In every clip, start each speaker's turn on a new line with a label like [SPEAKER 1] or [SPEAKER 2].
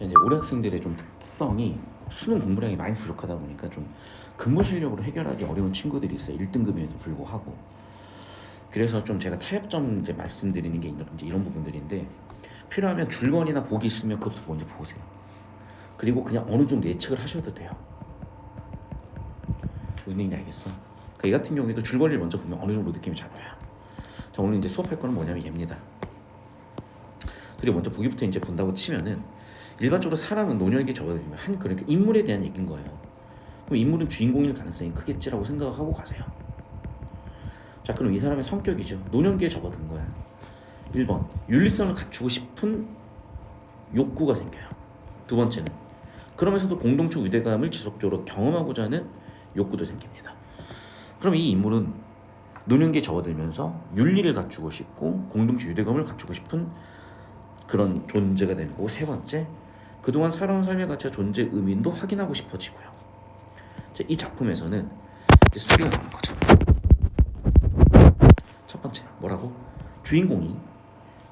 [SPEAKER 1] 이제 올해 학생들의 좀 특성이 수능 공부량이 많이 부족하다 보니까 좀 근무 실력으로 해결하기 어려운 친구들이 있어요. 1등급에도 불구하고. 그래서 좀 제가 타협점 이제 말씀드리는 게 이제 이런 부분들인데, 필요하면 줄거리나 보기 있으면 그것부터 먼저 보세요. 그리고 그냥 어느 정도 예측을 하셔도 돼요. 무슨 얘기인지 알겠어? 그러니까 이 같은 경우에도 줄거리를 먼저 보면 어느 정도 느낌이 잡혀요. 자, 오늘 이제 수업할 거는 뭐냐면 얘입니다. 그리고 먼저 보기부터 이제 본다고 치면은, 일반적으로 사람은 노년기에 접어들면 그러니까 인물에 대한 얘기인 거예요. 그럼 인물은 주인공일 가능성이 크겠지라고 생각하고 가세요. 자, 그럼 이 사람의 성격이죠. 노년기에 접어든 거야. 1번, 윤리성을 갖추고 싶은 욕구가 생겨요. 두 번째는, 그러면서도 공동체 유대감을 지속적으로 경험하고자 하는 욕구도 생깁니다. 그럼 이 인물은 노년기에 접어들면서 윤리를 갖추고 싶고 공동체 유대감을 갖추고 싶은 그런 존재가 되는 거고, 세 번째, 그동안 살아온 삶의 가치와 존재의 의미도 확인하고 싶어지고요. 이 작품에서는 이제 스토리가 나오는 거죠. 첫 번째, 뭐라고? 주인공이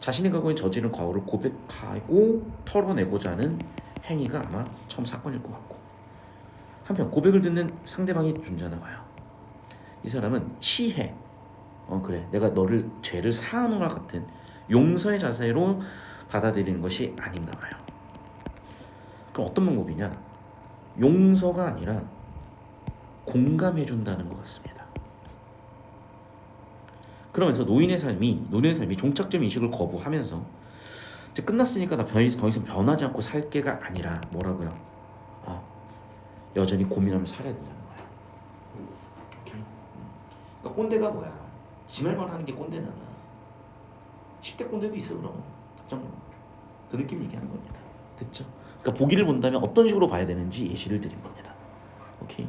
[SPEAKER 1] 자신이 과거에 저지른 과오를 고백하고 털어내고자 하는 행위가 아마 처음 사건일 것 같고, 한편 고백을 듣는 상대방이 존재하나 봐요. 이 사람은 시해, 그래, 내가 너를 죄를 사하노라 같은 용서의 자세로 받아들이는 것이 아닌가 봐요. 그럼 어떤 방법이냐? 용서가 아니라 공감해준다는 것 같습니다. 그러면서 노인의 삶이 종착점 인식을 거부하면서, 이제 끝났으니까 나 더 이상 변하지 않고 살게가 아니라 뭐라고요? 여전히 고민하면서 살아야 된다는 거야. 그러니까 꼰대가 뭐야? 지 말만 하는 게 꼰대잖아. 10대 꼰대도 있어. 그럼 답정너 그 느낌 얘기하는 겁니다. 됐죠? 그러니까 보기를 본다면 어떤 식으로 봐야 되는지 예시를 드린 겁니다. 오케이.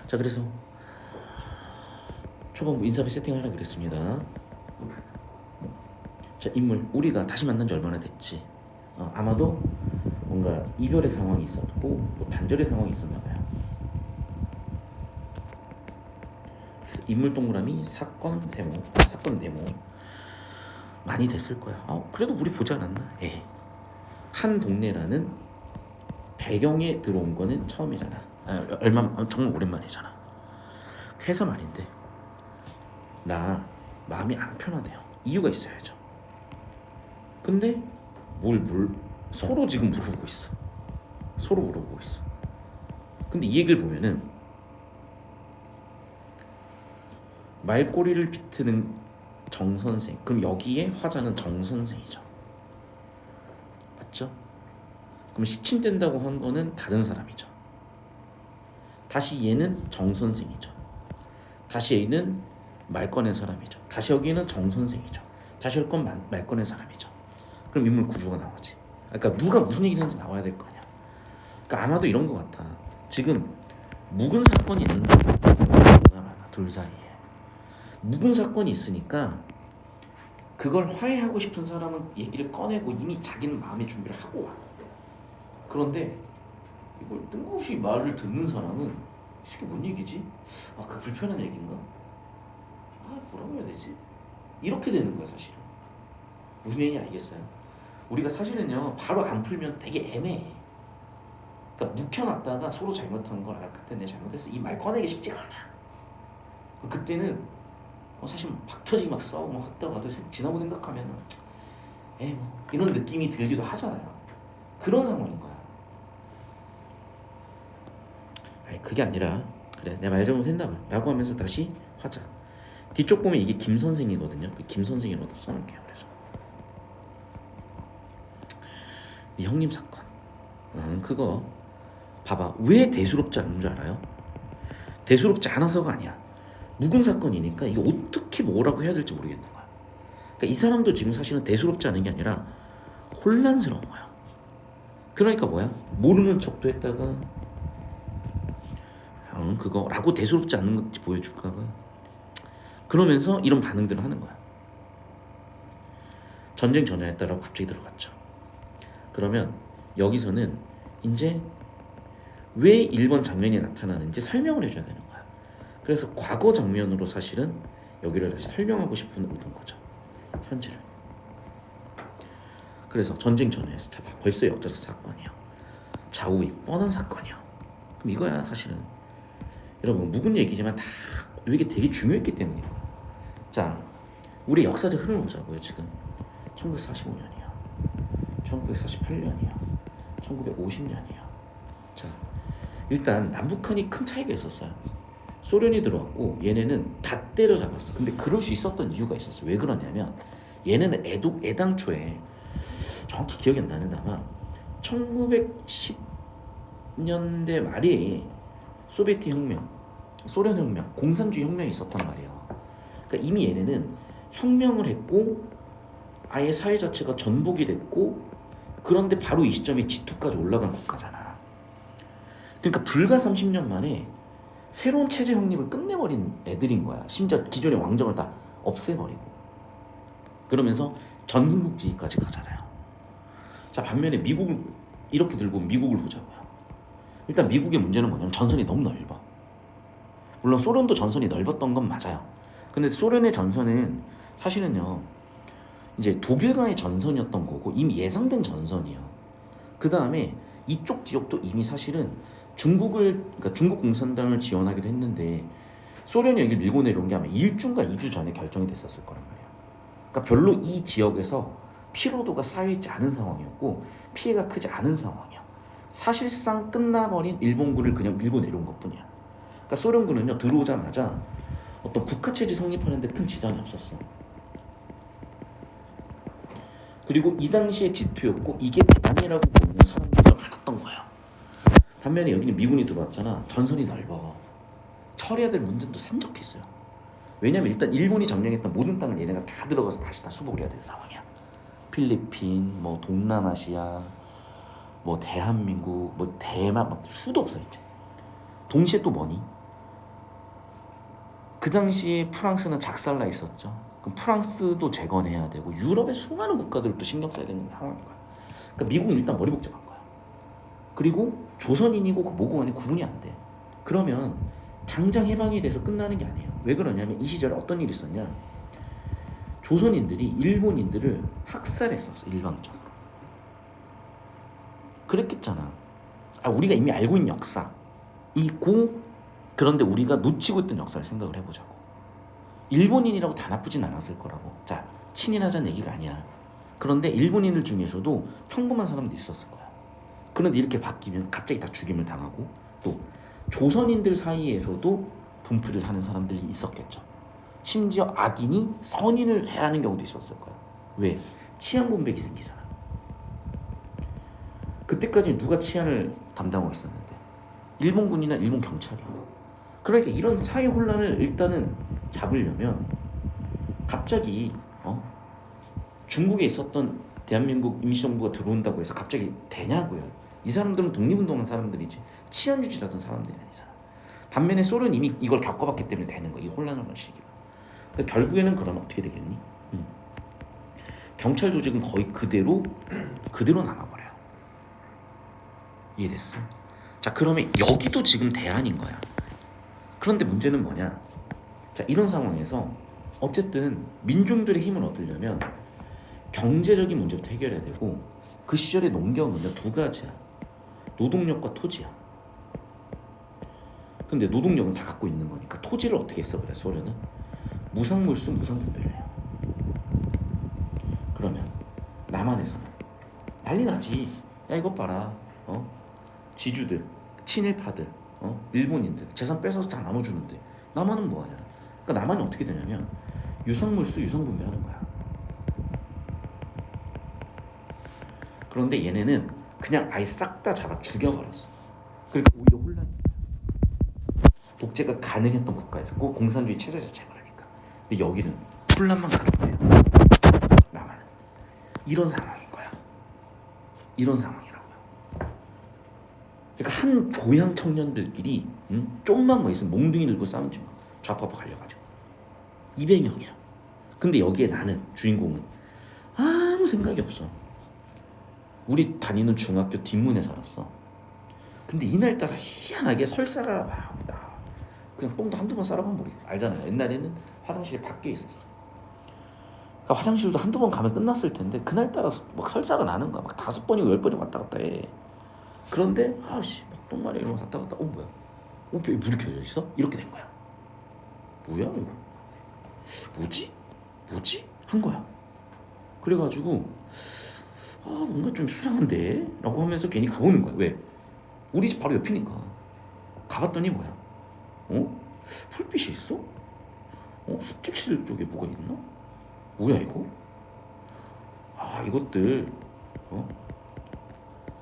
[SPEAKER 1] 자, 그래서 초반부 인사비 세팅하라 그랬습니다. 자, 인물, 우리가 다시 만난 지 얼마나 됐지? 아마도 뭔가 이별의 상황이 있었고 뭐 단절의 상황이 있었나 봐요. 인물 동그라미 사건 네모 많이 됐을 거야. 그래도 우리 보지 않았나? 한 동네라는 배경에 들어온 거는 처음이잖아. 정말 오랜만이잖아. 해서 말인데, 나 마음이 안 편하대요. 이유가 있어야죠. 근데 서로 지금 물어보고 있어. 근데 이 얘기를 보면은 말꼬리를 비트는 정 선생. 그럼 여기에 화자는 정 선생이죠. 맞죠? 그럼 시침된다고 한 거는 다른 사람이죠. 다시 얘는 정 선생이죠. 다시 얘는 말 꺼낸 사람이죠. 다시 여기는 정 선생이죠. 다시 할 건 말 꺼낸 사람이죠. 그럼 인물 구조가 나오지. 그러니까 누가 무슨 얘기를 했는지 나와야 될 거 아니야. 그러니까 아마도 이런 거 같아. 지금 묵은 사건이 있는데, 둘 사이에 묵은 사건이 있으니까 그걸 화해하고 싶은 사람은 얘기를 꺼내고 이미 자기는 마음의 준비를 하고 와. 그런데 이걸 뜬금없이 말을 듣는 사람은 이게 뭔 얘기지? 그 불편한 얘기인가? 뭐라고 해야 되지? 이렇게 되는 거야 사실은. 무슨 얘기인지 알겠어요? 우리가 사실은요, 바로 안 풀면 되게 애매해. 그러니까 묵혀놨다가 서로 잘못한 걸, 그때 내가 잘못했어, 이 말 꺼내기 쉽지가 않아. 그때는 사실 막 터지게 막 싸우고 막 했다가도 지나고 생각하면 이런 느낌이 들기도 하잖아요. 그런 상황인 거야. 그게 아니라, 그래, 내 말 잘못했나 봐 라고 하면서 다시 하자. 뒤쪽 보면 이게 김 선생이거든요. 김 선생이라고 써놓을게요. 그래서 네 형님 사건, 그거 봐봐. 왜 대수롭지 않은 줄 알아요? 대수롭지 않아서가 아니야. 묵은 사건이니까 이게 어떻게 뭐라고 해야 될지 모르겠는 거야. 그러니까 이 사람도 지금 사실은 대수롭지 않은 게 아니라 혼란스러운 거야. 그러니까 뭐야? 모르는 척도 했다가 그거라고 대수롭지 않은 건지 보여줄까 봐. 그러면서 이런 반응들을 하는 거야. 전쟁 전야했다라고 갑자기 들어갔죠. 그러면 여기서는 이제 왜 1번 장면이 나타나는지 설명을 해줘야 되는 거야. 그래서 과거 장면으로 사실은 여기를 다시 설명하고 싶은 의도인 거죠. 현재를. 그래서 전쟁 전후에서 자, 벌써 역사적 사건이야. 좌우의 뻔한 사건이야. 그럼 이거야 사실은. 여러분 묵은 얘기지만 다 이게 되게 중요했기 때문이에요. 자, 우리 역사적 흐름을 보자고요. 지금 1945년이야, 1948년이야, 1950년이야. 자, 일단 남북한이 큰 차이가 있었어요. 소련이 들어왔고 얘네는 다 때려잡았어. 근데 그럴 수 있었던 이유가 있었어. 왜 그러냐면 얘네는 애당초에 정확히 기억이 안 나는데 아마 1910년대 말에 소비에트 혁명, 소련 혁명, 공산주의 혁명이 있었단 말이에요. 그러니까 이미 얘네는 혁명을 했고 아예 사회 자체가 전복이 됐고, 그런데 바로 이 시점에 G2까지 올라간 국가잖아. 그러니까 불과 30년 만에 새로운 체제 확립을 끝내버린 애들인 거야. 심지어 기존의 왕정을 다 없애버리고. 그러면서 전승국지까지 가잖아요. 자, 반면에 미국을 이렇게 들고 미국을 보자고요. 일단 미국의 문제는 뭐냐면 전선이 너무 넓어. 물론 소련도 전선이 넓었던 건 맞아요. 근데 소련의 전선은 사실은요, 이제 독일과의 전선이었던 거고 이미 예상된 전선이에요. 그 다음에 이쪽 지역도 이미 사실은 그러니까 중국 공산당을 지원하기도 했는데 소련이 여기 밀고 내려온 게 아마 1주인가 2주 전에 결정이 됐었을 거란 말이에요. 그러니까 별로 이 지역에서 피로도가 쌓여있지 않은 상황이었고 피해가 크지 않은 상황이야. 사실상 끝나버린 일본군을 그냥 밀고 내려온 것뿐이야. 그러니까 소련군은요, 들어오자마자 어떤 국가체제 성립하는 데 큰 지장이 없었어. 그리고 이 당시에 G2였고 이게 대안이라고 보는 사람들이 많았던 거야. 반면에 여기는 미군이 들어왔잖아. 전선이 넓어. 처리해야 될 문제도 산적했어요. 왜냐면 일단 일본이 점령했던 모든 땅을 얘네가 다 들어가서 다시 다 수복을 해야 되는 상황이야. 필리핀, 뭐 동남아시아, 뭐 대한민국, 뭐 대만, 막 수도 없어 이제. 동시에 또 뭐니? 그 당시에 프랑스는 작살나 있었죠. 그럼 프랑스도 재건해야 되고 유럽의 수많은 국가들을 또 신경 써야 되는 상황인 거야. 그러니까 미국은 일단 머리 복잡한 거야. 그리고 조선인이고 뭐고 간에 구분이 안 돼. 그러면 당장 해방이 돼서 끝나는 게 아니에요. 왜 그러냐면 이 시절에 어떤 일이 있었냐. 조선인들이 일본인들을 학살했었어, 일방적으로. 그랬겠잖아. 우리가 이미 알고 있는 역사이고, 그런데 우리가 놓치고 있던 역사를 생각을 해보자고. 일본인이라고 다 나쁘진 않았을 거라고. 자, 친일하자는 얘기가 아니야. 그런데 일본인들 중에서도 평범한 사람들이 있었을 거야. 그런데 이렇게 바뀌면 갑자기 다 죽임을 당하고, 또 조선인들 사이에서도 분풀이를 하는 사람들이 있었겠죠. 심지어 악인이 선인을 해야 하는 경우도 있었을 거야. 왜? 치안 분배기 생기잖아. 그때까지는 누가 치안을 담당하고 있었는데 일본군이나 일본 경찰이. 그러니까 이런 사회 혼란을 일단은 잡으려면 갑자기 중국에 있었던 대한민국 임시정부가 들어온다고 해서 갑자기 되냐고요. 이 사람들은 독립운동한 사람들이지 치안 유지하던 사람들이 아니잖아. 반면에 소련이 이미 이걸 겪어봤기 때문에 되는 거야, 이 혼란한 시기가. 그러니까 결국에는 그러면 어떻게 되겠니? 경찰 조직은 거의 그대로 남아버려요. 이해됐어? 자, 그러면 여기도 지금 대안인 거야. 그런데 문제는 뭐냐? 자, 이런 상황에서 어쨌든 민중들의 힘을 얻으려면 경제적인 문제부터 해결해야 되고, 그 시절의 농경은요, 두 가지야. 노동력과 토지야. 근데 노동력은 다 갖고 있는 거니까 토지를 어떻게 했어? 그래, 소련은 무상물수 무상분배를 해요. 그러면 남한에서는 난리 나지. 야, 이것 봐라, 지주들, 친일파들, 일본인들 재산 뺏어서 다 나눠주는데 남한은 뭐하냐. 그러니까 남한이 어떻게 되냐면 유상물수 유상분배하는 거야. 그런데 얘네는 그냥 아예 싹 다 잡아 죽여버렸어. 그러니까 오히려 혼란이. 독재가 가능했던 국가에서 그 공산주의 체제 자체가 그러니까. 근데 여기는 혼란만 가는 거예요. 남한은 이런 상황인 거야. 이런 상황이라고요. 그러니까 한 교양 청년들끼리 좀만 뭐 있으면 몽둥이 들고 싸우지 마. 좌파파 갈려가지고 200명이야. 근데 여기에 나는 주인공은 아무 생각이 없어. 우리 다니는 중학교 뒷문에 살았어. 근데 이날따라 희한하게 설사가 막 그냥 똥도 한두 번 싸러가면 우리 알잖아요. 옛날에는 화장실이 밖에 있었어. 그러니까 그러니까 화장실도 한두 번 가면 끝났을 텐데 그날따라 막 설사가 나는 거야. 막 5번이고 10번이고 왔다 갔다 해. 그런데 아씨 막 똥마려 이러고 갔다 갔다 뭐야? 왜 물이 켜져 있어? 이렇게 된 거야. 뭐야 이거? 뭐지? 한 거야. 그래가지고 뭔가 좀 수상한데? 라고 하면서 괜히 가보는 거야. 왜? 우리 집 바로 옆이니까. 가봤더니 뭐야? 풀빛이 있어? 숙직실 쪽에 뭐가 있나? 뭐야 이거? 이것들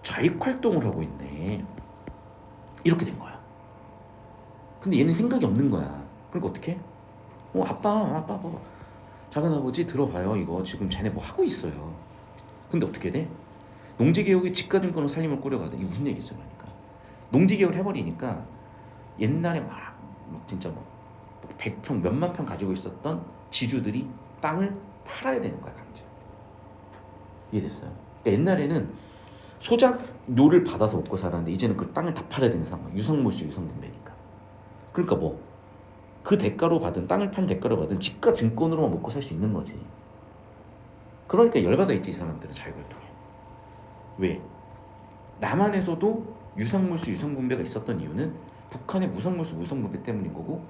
[SPEAKER 1] 자익 활동을 하고 있네. 이렇게 된 거야. 근데 얘는 생각이 없는 거야. 그러니까 어떻게? 아빠, 작은 아버지 들어봐요. 이거 지금 쟤네 뭐 하고 있어요. 근데 어떻게 돼? 농지개혁이 집가증권으로 살림을 꾸려가든 이게 무슨 얘기겠어요, 그러니까 농지개혁을 해버리니까 옛날에 막 진짜 뭐 100평 몇만 평 가지고 있었던 지주들이 땅을 팔아야 되는 거야, 강제. 이해됐어요? 그러니까 옛날에는 소작료를 받아서 먹고 살았는데 이제는 그 땅을 다 팔아야 되는 상황. 유상물수 유상분배니까. 그러니까 뭐 그 대가로 받은 땅을 판 대가로 받은 집가 증권으로만 먹고 살 수 있는 거지. 그러니까 열받아 있지 이 사람들은 자유활동에. 왜? 남한에서도 유상물수 유상분배가 있었던 이유는 북한의 무상물수 무상분배 때문인 거고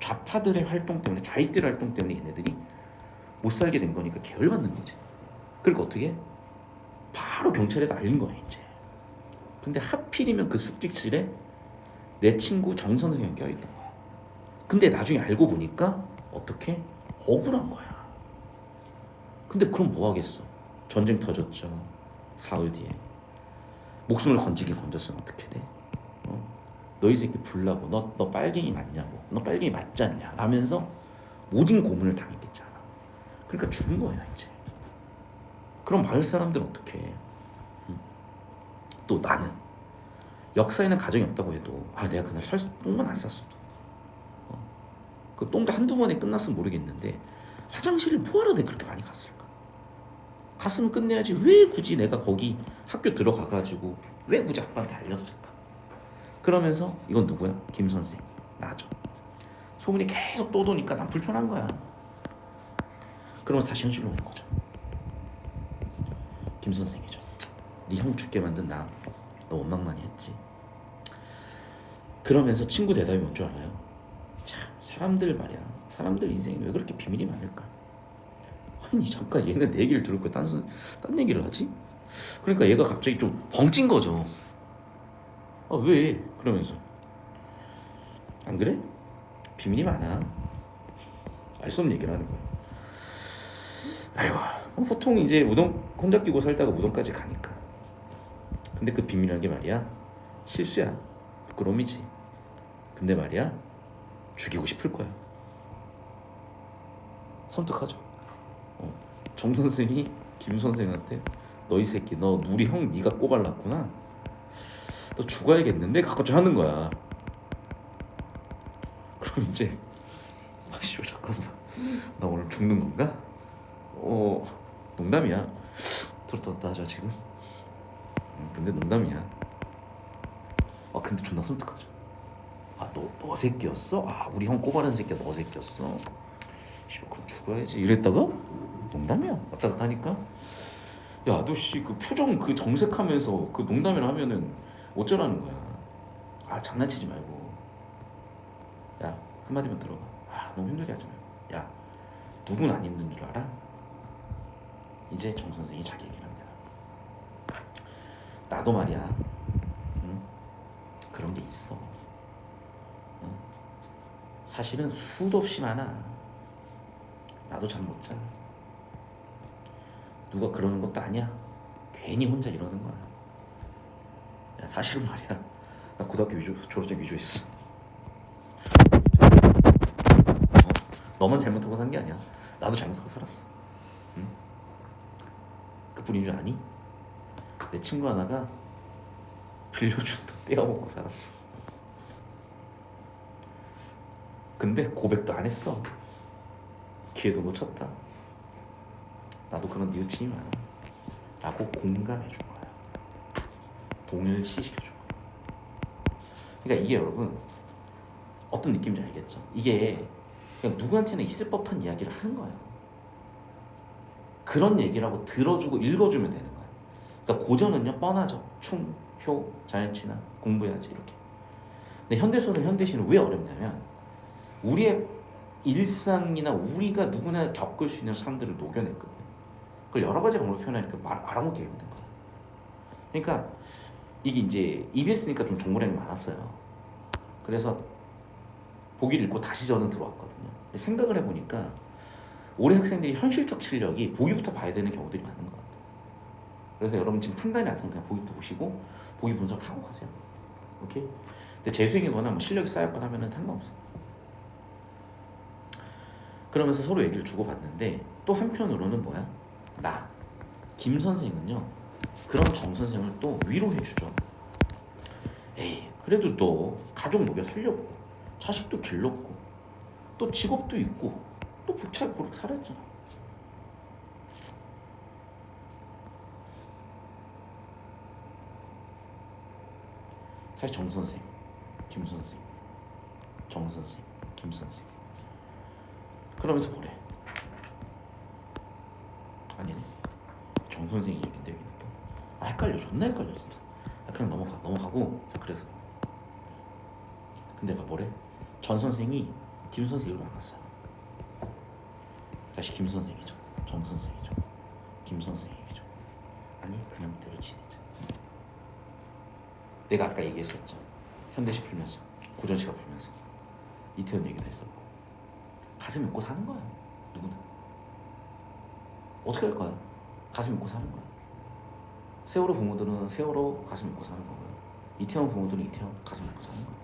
[SPEAKER 1] 좌파들의 활동 때문에 자익들의 활동 때문에 얘네들이 못 살게 된 거니까 계열받는 거지. 그러니까 어떻게? 바로 경찰에다 알린 거야 이제. 근데 하필이면 그 숙직실에 내 친구 정 선생이 껴있던 거야. 근데 나중에 알고 보니까 어떻게? 억울한 거야. 근데 그럼 뭐 하겠어? 전쟁 터졌죠. 사흘 뒤에 목숨을 건지긴 건졌으면 어떻게 돼? 너희 새끼 불나고 너 빨갱이 맞냐고, 너 빨갱이 맞지 않냐 라면서 모진 고문을 당했겠잖아. 그러니까 죽은 거야 이제. 그럼 마을 사람들은 어떻게 해? 또 나는 역사에는 가정이 없다고 해도 내가 그날 똥만 안 쌌어도 그 똥도 한두 번에 끝났으면 모르겠는데 화장실을 뭐하러 내가 그렇게 많이 갔을까? 갔으면 끝내야지. 왜 굳이 내가 거기 학교 들어가가지고 왜 굳이 아빠한테 알렸을까? 그러면서 이건 누구야? 김 선생 나죠. 소문이 계속 떠도니까 난 불편한 거야. 그러면서 다시 현실로 오는 거죠. 김 선생이죠. 네 형 죽게 만든 너 원망 많이 했지. 그러면서 친구 대답이 뭔 줄 알아요? 참 사람들 말이야. 사람들 인생이 왜 그렇게 비밀이 많을까? 아니 잠깐 얘는 내 얘기를 들을 거야. 딴 얘기를 하지? 그러니까 얘가 갑자기 좀 벙찐 거죠. 왜? 그러면서 안 그래? 비밀이 많아. 알 수 없는 얘기를 하는 거야. 아이고 보통 이제 우동 혼자 끼고 살다가 무덤까지 가니까. 근데 그 비밀이라는 게 말이야 실수야. 부끄러움이지. 근데 말이야 죽이고 싶을 거야. 섬뜩하죠. 정 선생이 김 선생한테 너 이 새끼 너 우리 형 네가 꼬발랐구나. 너 죽어야겠는데? 갖고 하는 거야. 그럼 이제 잠깐만 나 오늘 죽는 건가? 농담이야. 들었다 하자 지금. 근데 농담이야. 근데 존나 섬뜩하죠. 너 새끼였어? 우리 형 꼬바른 새끼야 너 새끼였어? 씨발 그럼 죽어야지 이랬다가 농담이야. 왔다 갔다 하니까 야 너 씨 그 표정 그 정색하면서 그 농담이라 하면은 어쩌라는 거야. 장난치지 말고. 야 한마디만 들어봐. 너무 힘들게 하지 말고. 야 누군 안 힘든 줄 알아? 이제 정 선생이 자기 얘기를 합니다. 나도 말이야 그런 게 있어. 사실은 수도 없이 많아. 나도 잠 못 자. 누가 그러는 것도 아니야. 괜히 혼자 이러는 거야. 야 사실은 말이야 나 고등학교 졸업장 위조했어. 너만 잘못하고 산 게 아니야. 나도 잘못하고 살았어. 그뿐인 줄 아니? 내 친구 하나가 빌려준 돈 떼어먹고 살았어. 근데 고백도 안 했어. 기회도 놓쳤다. 나도 그런 뉘우침이 많아 라고 공감해 준 거야. 동일시 시켜준 거야. 그러니까 이게 여러분 어떤 느낌인지 알겠죠? 이게 그냥 누구한테나 있을 법한 이야기를 하는 거예요. 그런 얘기라고 들어주고 읽어주면 되는 거예요. 그러니까 고전은요 뻔하죠. 충, 효, 자연친화, 공부해야지 이렇게. 근데 현대소설, 현대시는 왜 어렵냐면 우리의 일상이나 우리가 누구나 겪을 수 있는 사람들을 녹여냈거든요. 그걸 여러 가지 방법으로 표현하니까 말 알아먹기 힘든 거예요. 그러니까 이게 이제 EBS니까 좀 정보량이 많았어요. 그래서 보기를 읽고 다시 저는 들어왔거든요. 근데 생각을 해보니까 올해 학생들이 현실적 실력이 보기부터 봐야 되는 경우들이 많은 것 같아요. 그래서 여러분 지금 판단이 안 서면 그냥 보기부터 보시고 보기 분석을 하고 가세요. 오케이? 근데 재수행이거나 뭐 실력이 쌓였거나 하면은 상관없어. 그러면서 서로 얘기를 주고받는데 또 한편으로는 뭐야? 김 선생은요 그런 정 선생을 또 위로해주죠. 에이 그래도 너 가족 먹여 살렸고 자식도 길렀고 또 직업도 있고 또 복차고룩 살았잖아. 다시 정 선생, 김 선생, 정 선생, 김 선생. 그러면서 뭐래? 아니네. 정 선생이 얘긴데 여기는 또. 헷갈려. 존나 헷갈려 진짜. 그냥 넘어가고. 자, 그래서. 근데 뭐래? 전 선생이 김 선생으로 나갔어요. 다시 김 선생이죠. 정 선생이죠. 김 선생이죠. 아니 그냥 대로 지내자. 내가 아까 얘기했었죠. 현대시 풀면서 고전시가 풀면서 이태원 얘기도 했었고 가슴 먹고 사는 거야. 누구나 어떻게 할 거야? 가슴 먹고 사는 거야. 세월호 부모들은 세월호 가슴 먹고 사는 거고요. 이태원 부모들은 이태원 가슴 먹고 사는 거야.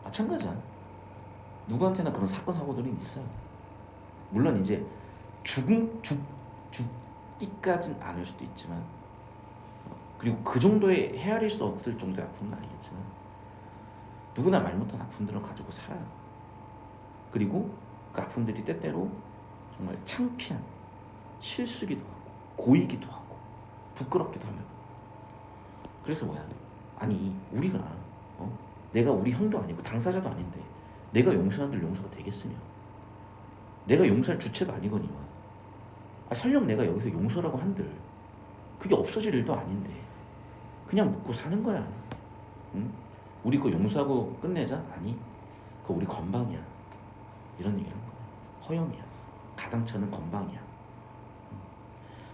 [SPEAKER 1] 마찬가지야. 누구한테나 그런 사건 사고들은 있어요. 물론 이제 죽기까진 않을 수도 있지만 그리고 그 정도의 헤아릴 수 없을 정도의 아픔은 아니겠지만 누구나 말 못한 아픔들을 가지고 살아요. 그리고 그 아픔들이 때때로 정말 창피한 실수기도 하고 고이기도 하고 부끄럽기도 하면 그래서 뭐야? 아니 우리가 내가 우리 형도 아니고 당사자도 아닌데 내가 용서한들 용서가 되겠으며 내가 용서할 주체도 아니거니와 설령 내가 여기서 용서라고 한들 그게 없어질 일도 아닌데 그냥 묻고 사는 거야. 응? 우리 그거 용서하고 끝내자? 아니 그거 우리 건방이야. 이런 얘기를 한 거야. 허영이야. 가당차는 건방이야.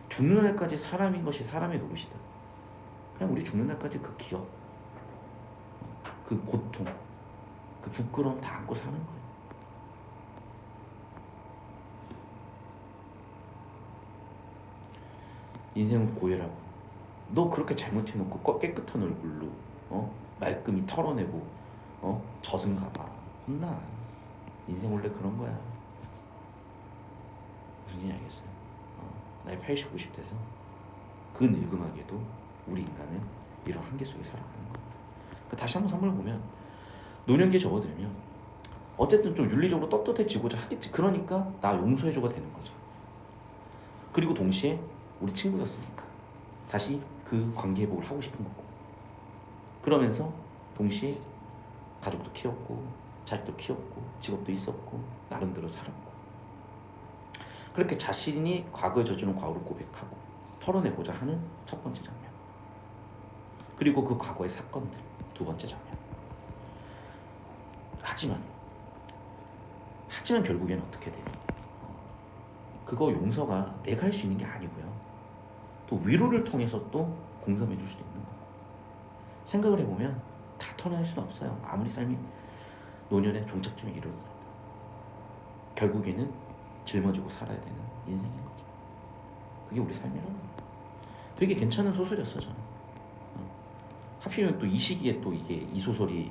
[SPEAKER 1] 죽는 날까지 사람인 것이 사람의 노릇이다. 그냥 우리 죽는 날까지 그 기억 그 고통 그 부끄러움 다 안고 사는 거야. 인생은 고해라고. 너 그렇게 잘못해놓고 깨끗한 얼굴로 말끔히 털어내고 젖은가 봐. 혼나. 인생 원래 그런 거야. 무슨 얘기 알겠어요? 나이 80, 90 돼서 그 늙음하게도 우리 인간은 이런 한계 속에 살아가는 거야. 그러니까 다시 한번 선물 보면 노년기에 접어들면 어쨌든 좀 윤리적으로 떳떳해지고자 하겠지. 그러니까 나 용서해줘가 되는 거죠. 그리고 동시에 우리 친구였으니까 다시 그 관계 회복을 하고 싶은 거고 그러면서 동시에 가족도 키웠고 자식도 키웠고 직업도 있었고 나름대로 살았고 그렇게 자신이 과거에 저지른 과오를 고백하고 털어내고자 하는 첫 번째 장면 그리고 그 과거의 사건들 두 번째 장면 하지만 결국에는 어떻게 돼요? 그거 용서가 내가 할 수 있는 게 아니고요 또 위로를 통해서 또 공감해 줄 수도 있는 거고 생각을 해보면 다 털어낼 수는 없어요. 아무리 삶이 노년의 종착점에 이르더라도 결국에는 짊어지고 살아야 되는 인생인 거죠. 그게 우리 삶이라는 거예요. 되게 괜찮은 소설이었어 저는. 하필이면 또 이 시기에 또 이게 이 소설이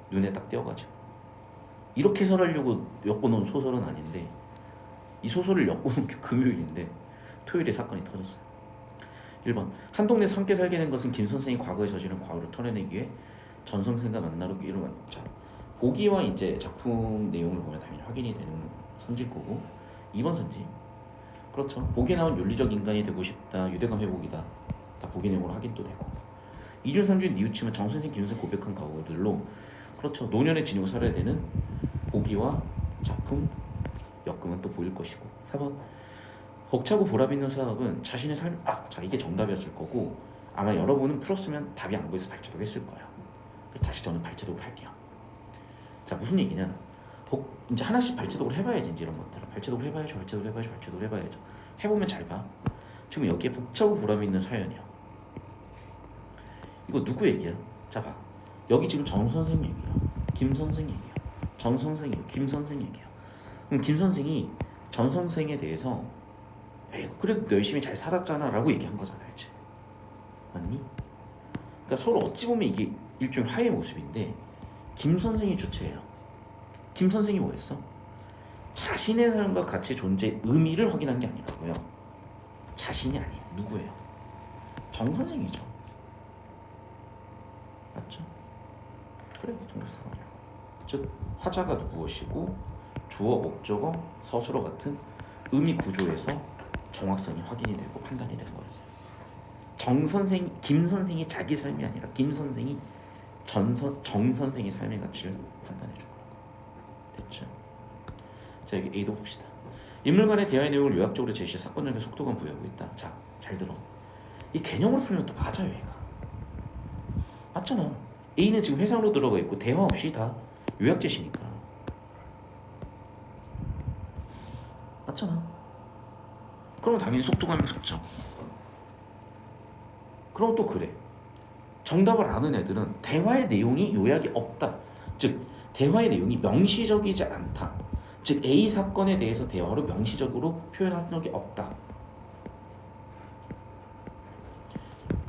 [SPEAKER 1] 눈에 딱 띄어가지고 이렇게 해설하려고 엮어놓은 소설은 아닌데 이 소설을 엮어놓은 게 금요일인데 토요일에 사건이 터졌어요. 1번 한 동네에서 함께 살게 된 것은 김 선생이 과거에 저지른 과오를 털어내기 위해 전 선생과 만나러 이루어진 자 보기와 이제 작품 내용을 보면 당연히 확인이 되는 선지일 거고 2번 선지 그렇죠. 보기에 나온 윤리적 인간이 되고 싶다 유대감 회복이다 다 보기 내용으로 확인도 되고 이륜상주의 뉘우침은 정 선생 김 선생 고백한 과오들로 그렇죠. 노년에 지니고 살아야 되는 보기와 작품 엮으면 또 보일 것이고 4번. 벅차고 보람 있는 사업은 자신의 삶, 자 이게 정답이었을 거고 아마 여러분은 풀었으면 답이 안 보여서 발제도 했을 거예요. 다시 저는 발제도를 할게요. 자 무슨 얘기냐? 이제 하나씩 발제도를 해봐야지. 이제 이런 것들을 발제도를 해봐야죠. 발제도를 해봐야죠. 해보면 잘 봐. 지금 여기에 벅차고 보람 있는 사연이야. 이거 누구 얘기야? 자 봐. 여기 지금 정 선생 얘기야. 김 선생 얘기야. 정 선생이요. 김 선생 얘기야. 그럼 김 선생이 전 선생에 대해서 에이 그래도 너 열심히 잘 살았잖아 라고 얘기한 거잖아요. 이제. 맞니? 그러니까 서로 어찌 보면 이게 일종의 화해의 모습인데 김 선생이 주체예요. 김 선생이 뭐였어? 자신의 삶과 가치의 존재의 의미를 확인한 게 아니라고요. 자신이 아니에요. 누구예요? 정 선생이죠. 맞죠? 그래요. 정답 4번이라고. 즉 화자가 무엇이고 주어, 목적어, 서술어 같은 의미 구조에서 정확성이 확인이 되고 판단이 되는 거였어요. 김 선생이 자기 삶이 아니라 김 선생이 정 선생의 삶의 가치를 판단해 준 거라고. 됐죠? 자 여기 A도 봅시다. 인물 간의 대화의 내용을 요약적으로 제시해 사건적인 속도감 부여하고 있다. 자, 잘 들어. 이 개념을 풀면 또 맞아요, 얘가. 맞잖아. A는 지금 회상으로 들어가 있고 대화 없이 다 요약 제시니까. 맞잖아. 그러면 당연히 속도감이 붙죠. 그럼 또 그래. 정답을 아는 애들은 대화의 내용이 요약이 없다. 즉 대화의 내용이 명시적이지 않다. 즉 A 사건에 대해서 대화로 명시적으로 표현한 적이 없다.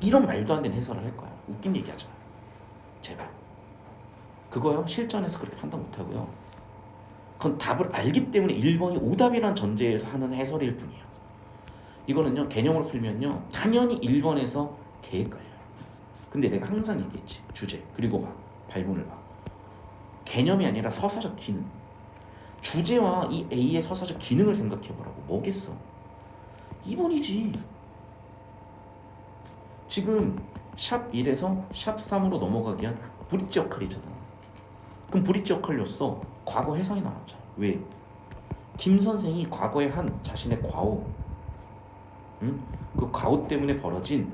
[SPEAKER 1] 이런 말도 안 되는 해설을 할 거야. 웃긴 얘기하지 마. 제발. 그거요. 실전에서 그렇게 판단 못 하고요. 그건 답을 알기 때문에 1번이 오답이란 전제에서 하는 해설일 뿐이에요. 이거는요. 개념으로 풀면요. 당연히 1번에서 계획 걸려요. 근데 내가 항상 얘기했지. 주제. 그리고 봐. 발문을 봐. 개념이 아니라 서사적 기능. 주제와 이 A의 서사적 기능을 생각해보라고. 뭐겠어? 2번이지. 지금 샵 1에서 샵 3으로 넘어가기 위한 브릿지 역할이잖아. 그럼 브릿지 역할로서 과거 해석이 나왔잖아. 왜? 김 선생이 과거에 한 자신의 과오, 그 과오 때문에 벌어진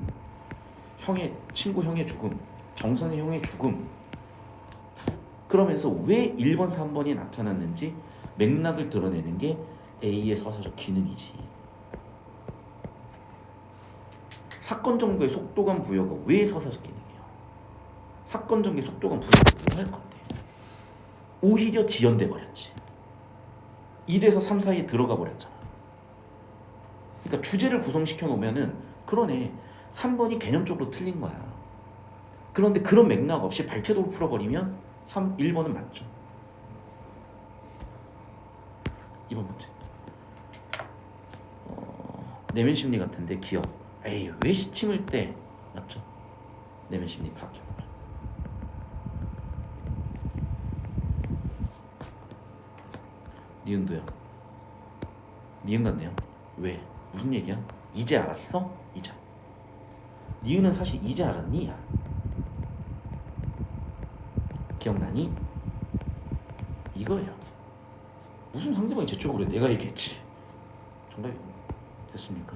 [SPEAKER 1] 친구 형의 죽음, 정 선생 형의 죽음. 그러면서 왜 1번, 3번이 나타났는지 맥락을 드러내는 게 A의 서사적 기능이지. 사건 전개의 속도감 부여가 왜 서사적 기능이에요? 사건 전개 속도감 부여가 뭐 할 건데? 오히려 지연돼 버렸지. 1에서 3 사이에 들어가 버렸잖아. 그러니까 주제를 구성시켜 놓으면은 그러네. 3번이 개념적으로 틀린 거야. 그런데 그런 맥락 없이 발췌도로 풀어버리면 1번은 맞죠. 2번 문제. 내면 심리 같은데 기억. 에이 왜 시침을 때? 맞죠? 내면 심리 파악해. 니은도요. 니은 같네요. 왜? 무슨 얘기야? 이제 알았어? 이제. 니은은 사실 이제 알았니? 야. 기억나니? 이거예요. 무슨 상대방이 제 쪽으로 내가 얘기했지. 정답이 됐습니까?